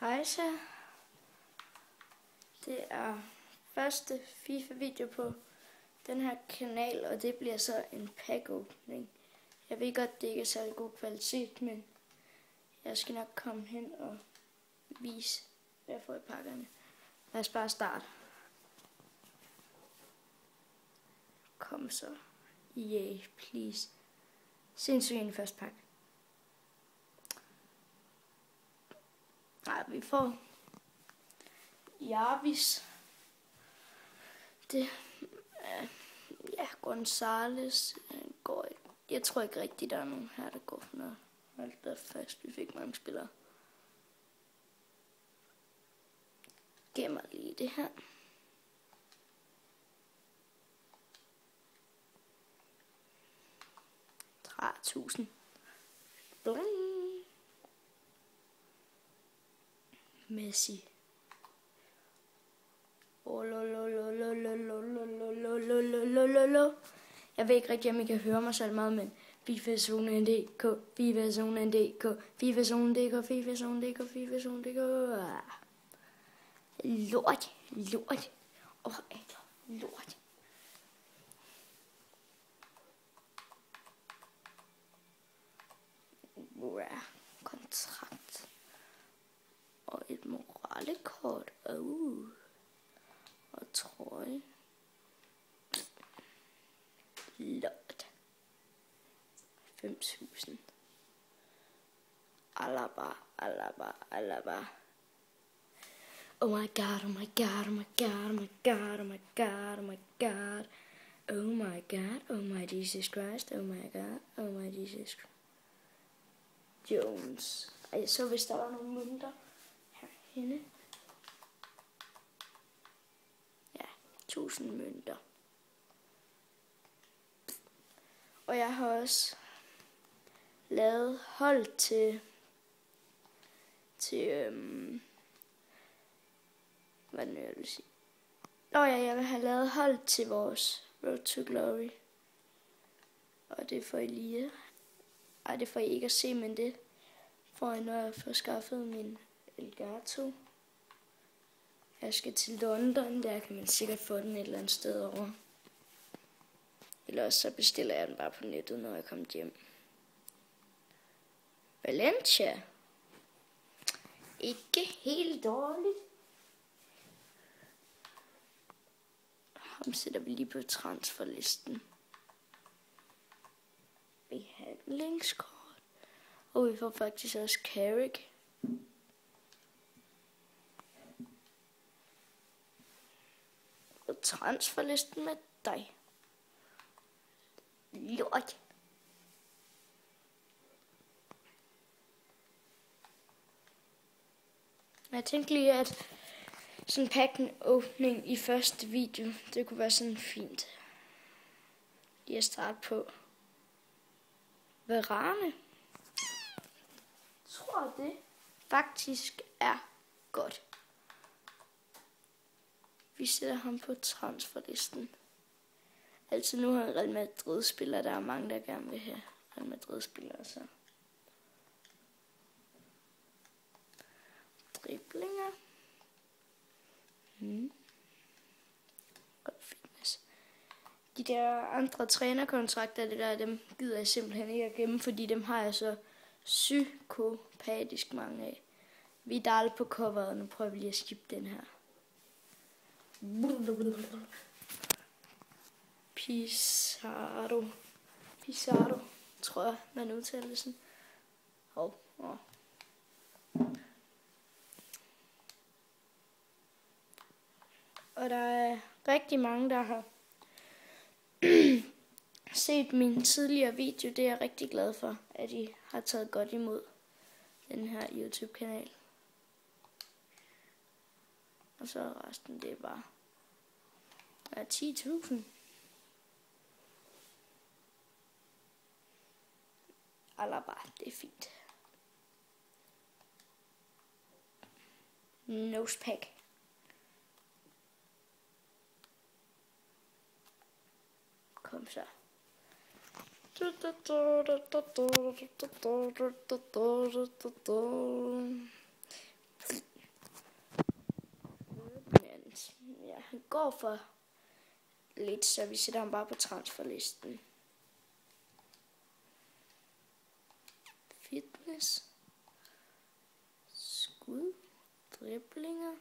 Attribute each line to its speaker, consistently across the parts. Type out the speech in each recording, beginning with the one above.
Speaker 1: Hejsa. Det er første FIFA-video på den her kanal, og det bliver så en pack-åbning. Jeg ved godt, det ikke er særlig god kvalitet, men jeg skal nok komme hen og vise, hvad jeg får i pakkerne. Lad os bare starte. Kom så. Yeah, please. Sindssygt en første pakke. Nej, vi får Jarvis. Det ja, Gonzales går ikke. Jeg tror ikke rigtigt, der er nogen her, der går for noget. Hold da fast, vi fik mange spillere. Gemmer lige det her. $30.000. Messi. Jeg ved ikke rigtig, om I kan høre mig så meget, men FIFA-zone.dk, FIFA-zone.dk, FIFA-zone.dk, FIFA-zone.dk, FIFA-zone.dk. Lort. Lort. Kontrakt. Og et moralekort. Og trøje. Lort. 5.000. Alaba. Oh my god. Oh my Jesus Christ. Oh my Jesus Christ. Jones. Ej, så hvis der var nogle mønter herhenne. Ja, 1000 mønter. Og jeg har også lavet hold til hvad nu jeg vil sige. Jeg vil have lavet hold til vores Road to Glory. Og det får I lige. Ej, det får I ikke at se, men det får I, når jeg får skaffet min Elgato. Jeg skal til London, der kan man sikkert få den et eller andet sted over. Eller også så bestiller jeg den bare på nettet, når jeg kommer hjem. Valencia. Ikke helt dårligt. Ham sætter vi lige på transferlisten. Behandlingskort. Og vi får faktisk også Carrick. Og transferlisten med dig. Lort. Jeg tænkte lige, at sådan en pack-åbning i første video, det kunne være sådan fint. Lige at starte på. Varane. Jeg tror, det faktisk er godt. Vi sætter ham på transferlisten. Altså nu har Real Madrid-spillere, der er mange, der gerne vil have Real Madrid-spillere, så. Driblinger. Godt fitness. De der andre trænerkontrakter, dem gider jeg simpelthen ikke at gemme, fordi dem har jeg så psykopatisk mange af. Vidal på coveret, nu prøver vi lige at skippe den her. Pizarro, tror jeg, man udtaler det sådan. Og der er rigtig mange, der har set min tidligere video. Det er jeg rigtig glad for, at I har taget godt imod den her YouTube-kanal. Og så resten, det er bare 10.000. Alaba, det er fint. Nosepack. Kom så. går for lidt, så vi sætter ham bare på transferlisten. Fitness. Skud. Driblinger.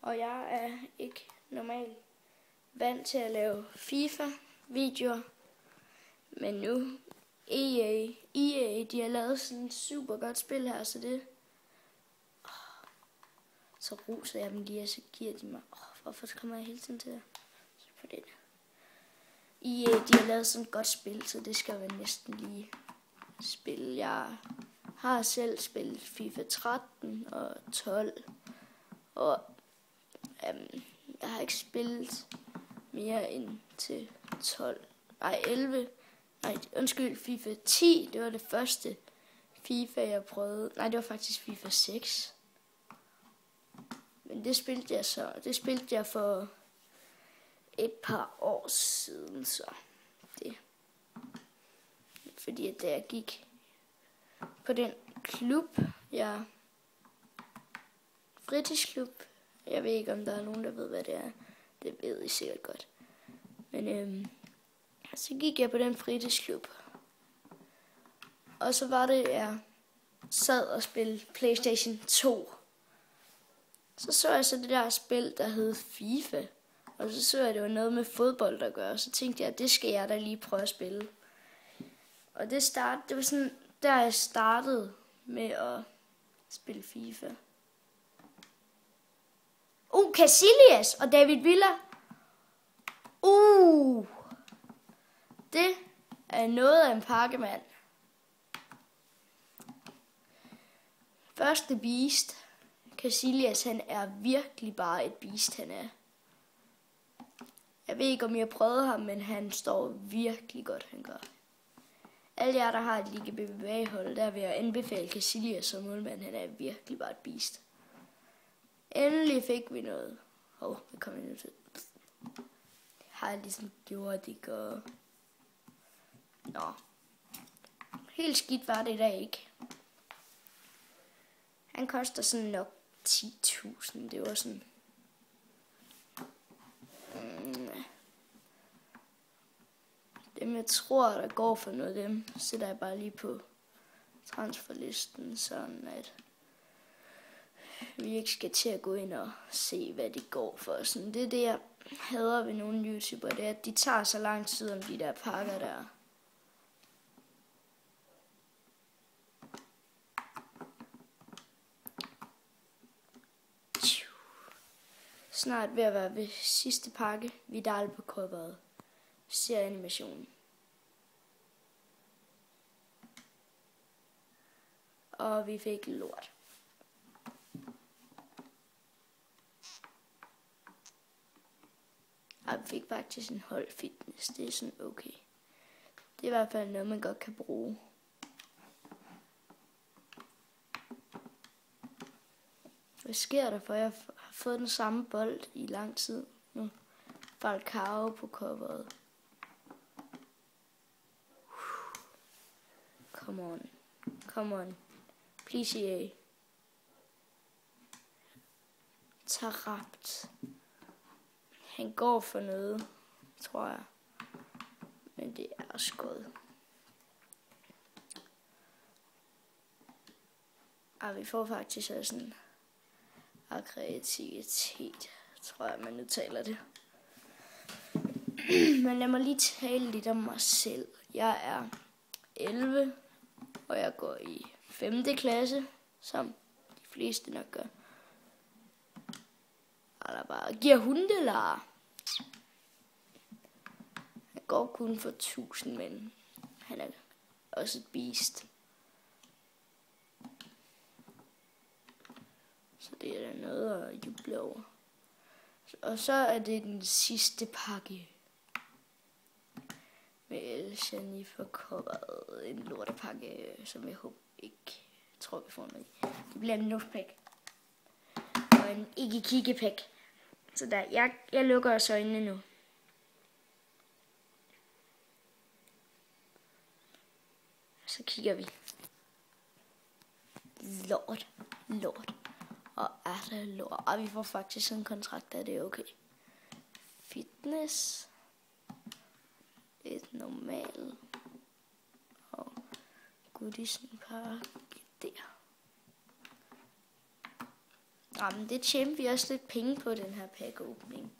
Speaker 1: Og jeg er ikke normalt vant til at lave FIFA-videoer. Men nu, EA, de har lavet sådan et super godt spil her, så det... Så roser jeg dem lige, og så giver de mig... hvorfor kommer jeg hele tiden til at... på det? EA, de har lavet sådan et godt spil, så det skal jeg næsten lige spille. Jeg har selv spillet FIFA 13 og 12, og jeg har ikke spillet mere end til 11. Nej, undskyld, FIFA 10, det var det første FIFA, jeg prøvede. Nej, det var faktisk FIFA 6. Men det spilte jeg for et par år siden, så det. Fordi at da jeg gik på den klub, fritidsklub, jeg ved ikke om der er nogen der ved hvad det er, det ved I sikkert godt, men så gik jeg på den fritidsklub, og så var det jeg sad og spillede PlayStation 2, så jeg så det der spil der hed FIFA, og så jeg det var noget med fodbold at gøre, så tænkte jeg at det skal jeg da lige prøve at spille. Og det var sådan, der jeg startede med at spille FIFA. Casillas og David Villa. Det er noget af en pakkemand. Første beast. Casillas, han er virkelig bare et beast, han er. Jeg ved ikke, om jeg har prøvet ham, men han står virkelig godt, han gør. Alle jer, der har et Liga BBVA-hold, der vil jeg anbefale Casillas som målmand. Han er virkelig bare et beast. Endelig fik vi noget. Det kom jeg nu til. Har jeg ligesom gjort det, og... Helt skidt var det da ikke. Han koster sådan nok 10.000. Det var sådan... Dem jeg tror der går for noget, dem sætter jeg bare lige på transferlisten, sådan at vi ikke skal til at gå ind og se hvad de går for. Sådan, det er det jeg hader ved nogle YouTuber, det er at de tager så lang tid om de der pakker der. Snart ved at være ved sidste pakke. Vidal på coveret. Ser animationen. Og vi fik lort. Og vi fik faktisk en holdfitness. Det er sådan okay. Det er i hvert fald noget man godt kan bruge. Hvad sker der for? Jeg har fået den samme bold i lang tid nu. Falcao på coveret. Come on. Please EA. Taarabt. Han går for noget, tror jeg. Men det er skød. Vi får faktisk også sådan kreativitet, tror jeg, man udtaler det. Men lad mig lige tale lidt om mig selv. Jeg er 11, og jeg går i 5. klasse, som de fleste nok gør. Eller bare giver hundelar. Han går kun for 1000, men han er også et beast. Så det er da noget at juble over. Og så er det den sidste pakke. Med El Shani for coveret. En lortepakke, som jeg håber ikke tror vi får noget i. Det bliver en notpack. Og en ikke kiggepack. Så der, jeg lukker også øjnene nu. Så kigger vi. Lort. Og er det lort? Og vi får faktisk en kontrakt, der det er okay. Fitness. Lidt normalt. Og Goodison Park der. Jamen, det tjente vi også lidt penge på, den her pack-åbning.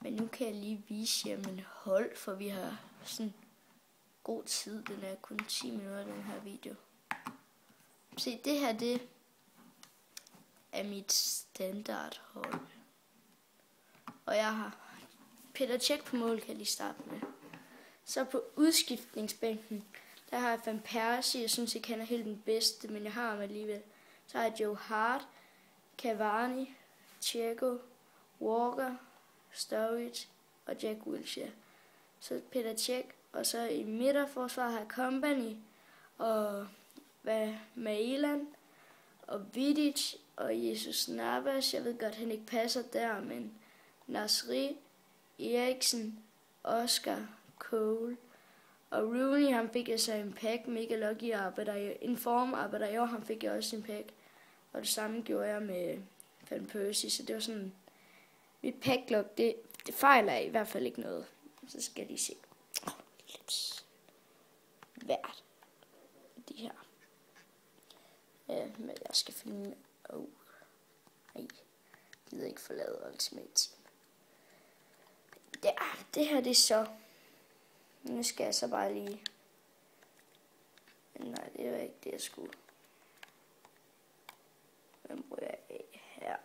Speaker 1: Men nu kan jeg lige vise jer min hold, for vi har sådan god tid. Den er kun 10 minutter, den her video. Se, det her, det er mit standardhold. Og jeg har Peter Cech på mål, kan jeg lige starte med. Så på udskiftningsbænken, der har jeg Van Persie. Jeg synes ikke, han er helt den bedste, men jeg har ham alligevel. Så har jeg Joe Hart, Cavani, Thiago, Walker, Sturridge og Jack Wilshere. Så Peter Cech, og så i midterforsvar har jeg Kompany og Mailand og Vidic og Jesus Navas. Jeg ved godt, han ikke passer der, men Nasri, Eriksen, Oscar, Cole og Rooney, han fik jeg så en pack. Mega lucky arbejder i år, han fik jeg også en pack. Og det samme gjorde jeg med Van Persie, så det var sådan, mit packlog, det fejler i hvert fald ikke noget. Så skal jeg lige se. Hvert de her. Men jeg skal filme. Nej, jeg gider ikke forlade Ultimate Team. Det her det er så. Nu skal jeg så bare lige. Nej, det var ikke det jeg skulle. Hvem bruger jeg af her?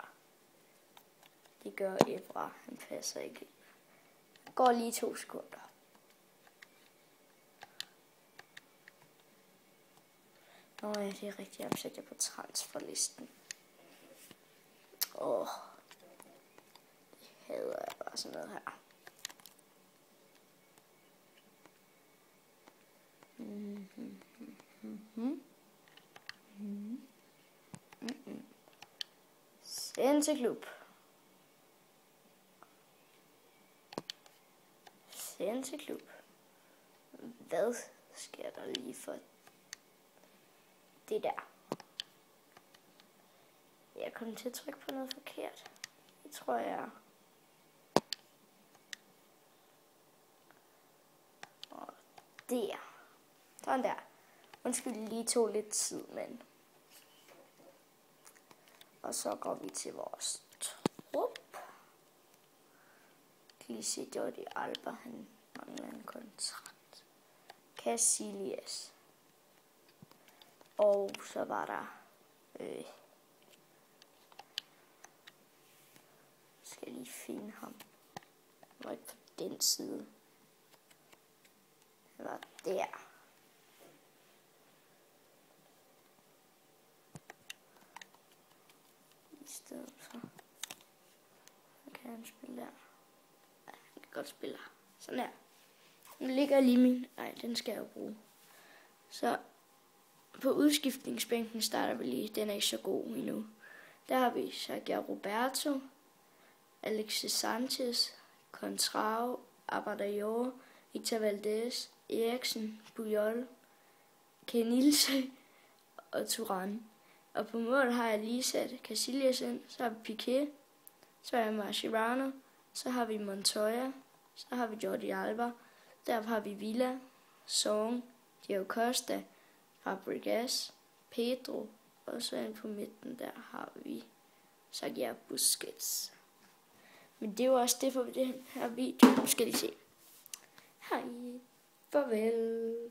Speaker 1: Det gør Evra. Han passer ikke. Går lige 2 sekunder. Nå ja, det er rigtigt. Jeg sætter på transferlisten. Det hader jeg bare sådan noget her. Send til klub. Send til klub. Hvad sker der lige for det der? Jeg kom til at trykke på noget forkert. Det tror jeg. Og der. Sådan der. Undskyld, lige tog lidt tid, men. Og så går vi til vores trup. Kan lige se, Jordi Alba, han mangler en kontrakt. Casillas. Og så var der skal jeg lige finde ham. Han var ikke på den side. Han var der. I stedet for. Så kan han spille der. Ja, han kan godt spille her. Sådan her. Nu ligger lige min. Nej, den skal jeg jo bruge. Så på udskiftningsbænken starter vi lige. Den er ikke så god endnu. Der har vi Sergio Roberto, Alexis Sanchez, Contrao, Abadayor, Victor Valdez, Eriksen, Puyol, Kenilse og Turan. Og på mål har jeg lige sat Casillas ind, så har vi Piqué, så har vi Mascherano, så har vi Montoya, så har vi Jordi Alba, der har vi Villa, Song, Diego Costa, Fabregas, Pedro, og så ind på midten, der har vi Sergio Busquets. Men det er jo også det for den her video. Nu skal I se. Hej. Farvel.